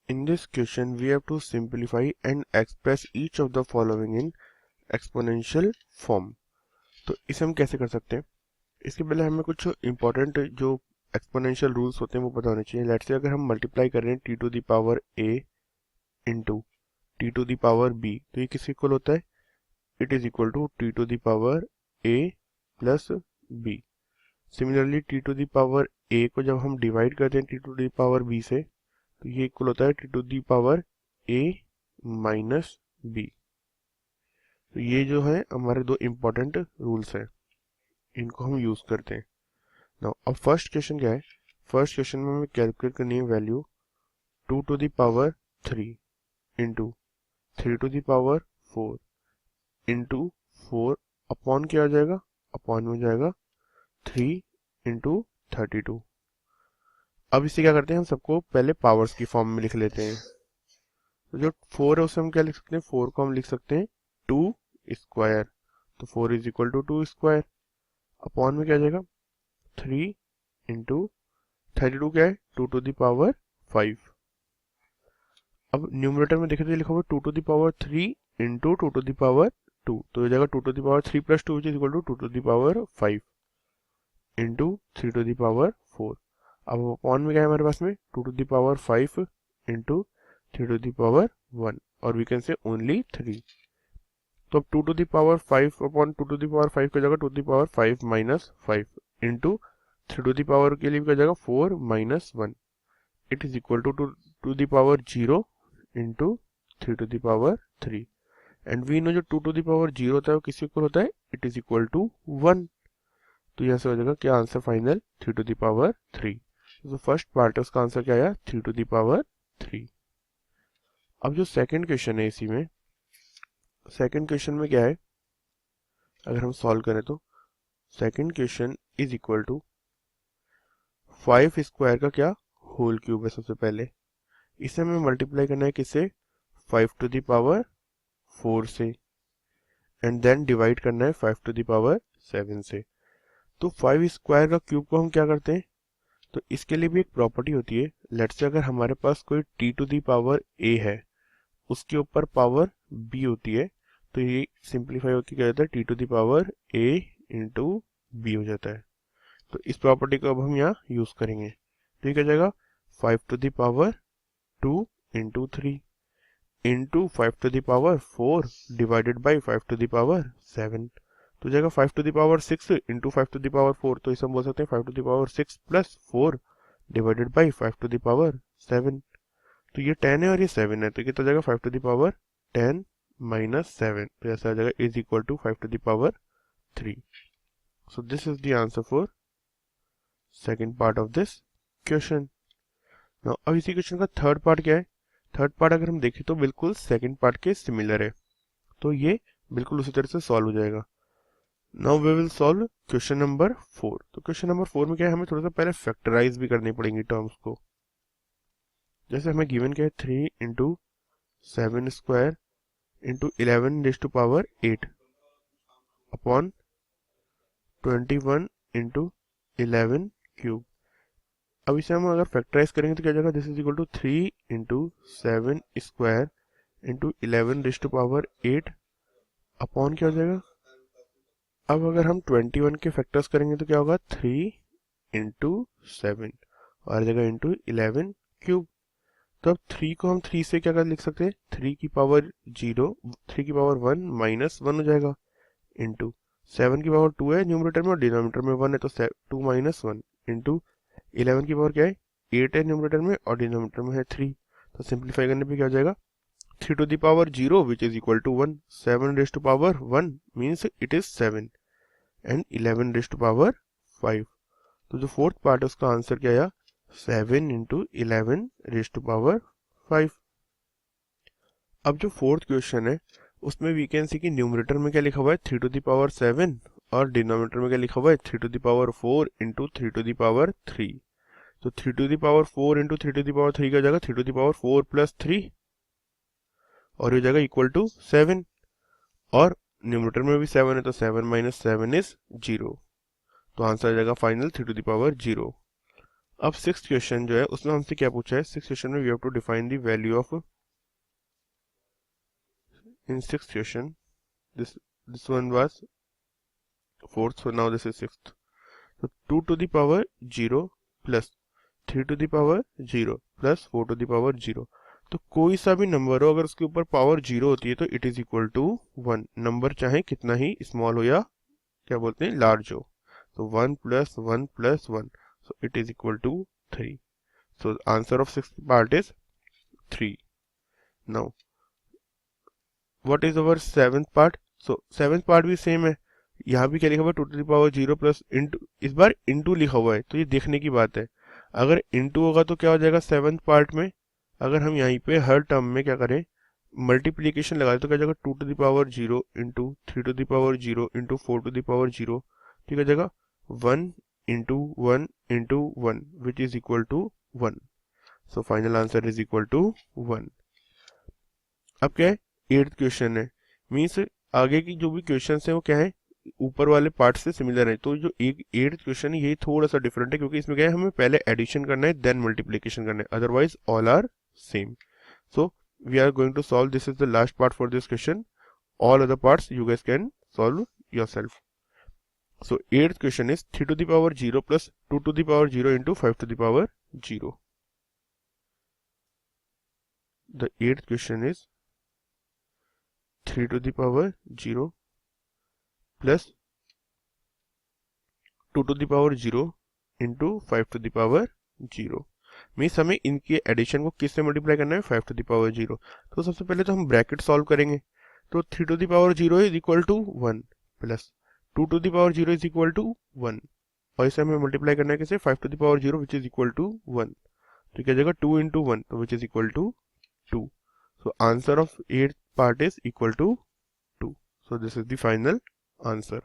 In this question, we have to simplify and express each of the following in exponential form. तो इसे हम कैसे कर सकते हैं? इसके पहले हमें कुछ इंपॉर्टेंट जो एक्सपोनेंशियल रूल्स होते हैं वो पता होने चाहिए। लेट्स से अगर हम मल्टीप्लाई कर रहे हैं t to the power a into t to the power b, तो ये किस इक्वल होता है? It is equal to t to the power a plus b। Similarly t to the power a को जब हम डिवाइड करते हैं t to the power b से, तो ये इक्वल होता है t to the power a minus b. तो ये जो है हमारे दो इंपॉर्टेंट रूल्स हैं, इनको हम यूज करते हैं। नाउ अब फर्स्ट क्वेश्चन क्या है? फर्स्ट क्वेश्चन में हमें कैलकुलेट करनी है value 2 to the power 3 into 3 to the power 4 into 4 upon क्या आ जाएगा? अपॉन में हो जाएगा 3 इंटू 32। अब इसे क्या करते हैं, हम सबको पहले पावर्स की फॉर्म में लिख लेते हैं। तो जो 4 है उसे हम क्या लिख सकते हैं? 4 को हम लिख सकते हैं 2 स्क्वायर, तो 4 is equal to 2 square. Upon में क्या आ जाएगा? 3 इंटू 32 क्या है? 2 टू द पावर 5। अब न्यूमरेटर में देखें तो लिखा हुआ 2 to the power 3 into 2 to the power 2, तो हो जाएगा 2 to the power 3 plus 2 is equal to 2 to the power 5 into 3 to the power 4। अब अपॉन में क्या है हमारे पास में? 2 to the power 5 into 3 to the power 1, और वी कैन से ओनली 3। तो अब 2 to the power 5 upon 2 to the power 5 का जाएगा 2 to the power 5 minus 5 into 3 to the power के लिए क्या जाएगा 4 minus 1। It is equal to 2 to the power 0 into 3 to the power 3। And we know जो 2 to the power 0 होता है वो किस इक्वल होता है? It is equal to 1। तो यहाँ से हो जाएगा क्या answer final? 3 to the power 3। तो फर्स्ट पार्ट है उसका आंसर क्या आया? 3 टू द पावर 3। अब जो सेकंड क्वेश्चन है इसी में, सेकंड क्वेश्चन में क्या है अगर हम सॉल्व करें तो second question is equal to 5 square का क्या? होल क्यूब है। सबसे पहले इसे हमें मल्टीप्लाई करना है किससे? 5 टू द पावर 4 से, एंड देन डिवाइड करना है 5 टू द पावर 7 से। तो 5 स्क्वायर का क्यूब को हम क्या करते हैं? तो इसके लिए भी एक प्रॉपर्टी होती है। लेट्स से अगर हमारे पास कोई t to the power a है, उसके ऊपर पावर b होती है, तो ये सिंप्लीफाई होकर क्या जाता है? T to the power a into b हो जाता है। तो इस प्रॉपर्टी को अब हम यहाँ यूज करेंगे। तो ये क्या जाएगा? 5 to the power 2 into 3 into 5 to the power 4 divided by 5 to the power 7। तो जाएगा 5 to the power 6 into 5 to the power 4, तो इसे हम बोल सकते हैं 5 to the power 6 plus 4 divided by 5 to the power 7। तो ये 10 है और ये 7 है, तो कितना जाएगा? 5 टू द पावर 10 माइनस 7, तो ऐसा आ जाएगा is equal to 5 to the power 3। So this is the answer for second part of this question. Now अब इसी क्वेश्चन का थर्ड पार्ट क्या है? थर्ड पार्ट अगर हम देखें तो बिल्कुल सेकंड पार्ट के सिमिलर है, तो ये बिल्कुल उसी तरह से सॉल्व हो जाएगा। Now we will solve question number 4। तो क्वेश्चन नंबर 4 में क्या है, हमें थोड़ा सा पहले फैक्टराइज भी करनी पड़ेंगी टर्म्स को। जैसे हमें गिवन क्या है 3 into 7 square into 11 raise to power 8 upon 21 into 11 cube. अब इसे हम अगर फैक्टराइज करेंगे तो क्या जाएगा? This is equal to 3 into 7 square into 11 raise to power 8 upon क्या हो जाएगा? अब अगर हम 21 के फैक्टर्स करेंगे तो क्या होगा? 3 इंटू 7 और जगह इंटू 11 क्यूब। तो अब 3 को हम 3 से क्या कर लिख सकते हैं? 3 की पावर 0, 3 की पावर 1 माइनस 1 हो जाएगा इंटू 7 की पावर 2 है न्यूमरेटर में और डिनोमिनेटर में 1 है, तो 2 माइनस 1 इंटू 11 की पावर क्या है? 8 है न्यूमरेटर में और डिनोमिनेटर में है 3, तो सिंप्लीफाई करने पे क्या हो जाएगा? 3 to the power 0 which is equal to 1, 7 raise to power 1 means it is 7 and 11 raise to power 5। तो जो फोर्थ पार्ट है उसका आंसर क्या आया? 7 इंटू 11 रेज़ टू पावर 5। अब जो फोर्थ क्वेश्चन है उसमें वी कैन सी कि न्यूमरेटर में क्या लिखा हुआ है? 3 टू द पावर 7 और डिनोमिनेटर में क्या लिखा हुआ है? 3 to the power 4 into 3 to the power 3। तो 3 to the power 4 into 3 to the power 3 का जाएगा 3 टू द पावर 4 प्लस 3 और ये जाएगा इक्वल टू 7, और न्यूमरेटर में भी 7 है तो 7 माइनस 7 इज 0, तो आंसर आ जाएगा फाइनल 3 टू द पावर 0। अब सिक्स्थ क्वेश्चन जो है उसमें हमसे क्या पूछा है, सिक्स्थ क्वेश्चन में we have to define the value of, in sixth question this one was fourth, so now this is sixth. So 2 to the power 0 plus 3 to the power 0 plus 4 to the power 0. तो कोई सा भी number हो अगर उसके ऊपर power 0 होती है तो it is equal to 1, number चाहे कितना ही स्मॉल हो या क्या बोलते हैं लार्ज हो. तो 1 plus 1 plus 1, so it is equal to 3. So the answer of sixth part is 3. Now what is our seventh part? So seventh part भी सेम है. यहाँ भी क्या लिखा हुआ है, 2 to the power 0 plus into, इस बार इंटू लिखा हुआ है तो ये देखने की बात है. अगर इंटू होगा तो क्या हो जाएगा सेवन्थ पार्ट में, अगर हम यहीं पे हर टर्म में क्या करें मल्टीप्लीकेशन लगा दें तो क्या जाएगा 2 to the power 0 into 3 to the power 0 into 4 to the power 0, ठीक है जाएगा 1 into 1 into 1 which is equal to 1. So final answer is equal to 1. अब क्या है, एट्थ क्वेश्चन है, मीन्स आगे की जो भी क्वेश्चन है वो क्या है ऊपर वाले पार्ट से सिमिलर है. तो जो एक एट्थ क्वेश्चन है ये थोड़ा सा डिफरेंट है क्योंकि इसमें क्या है हमें पहले एडिशन करना है देन मल्टीप्लिकेशन करना है, otherwise all are same. So we are going to solve, this is the last part for this question, all other parts you guys can solve yourself. So eighth question is 3 to the power 0 plus 2 to the power 0 into 5 to the power 0. The eighth question is 3 to the power 0 plus 2 to the power 0 into 5 to the power 0. Means हमें इनके addition को किससे multiply करना है 5 to the power 0. तो सबसे पहले तो हम ब्रैकेट सॉल्व करेंगे. तो 3 to the power 0 is equal to 1 plus 2 to the power 0 is equal to 1, और इसे हमें मल्टीप्लाई करना है कैसे 5 to the power 0 which is equal to 1. तो क्या जाएगा 2 into 1 तो which is equal to 2. So answer of 8th part is equal to 2. So this is the final answer.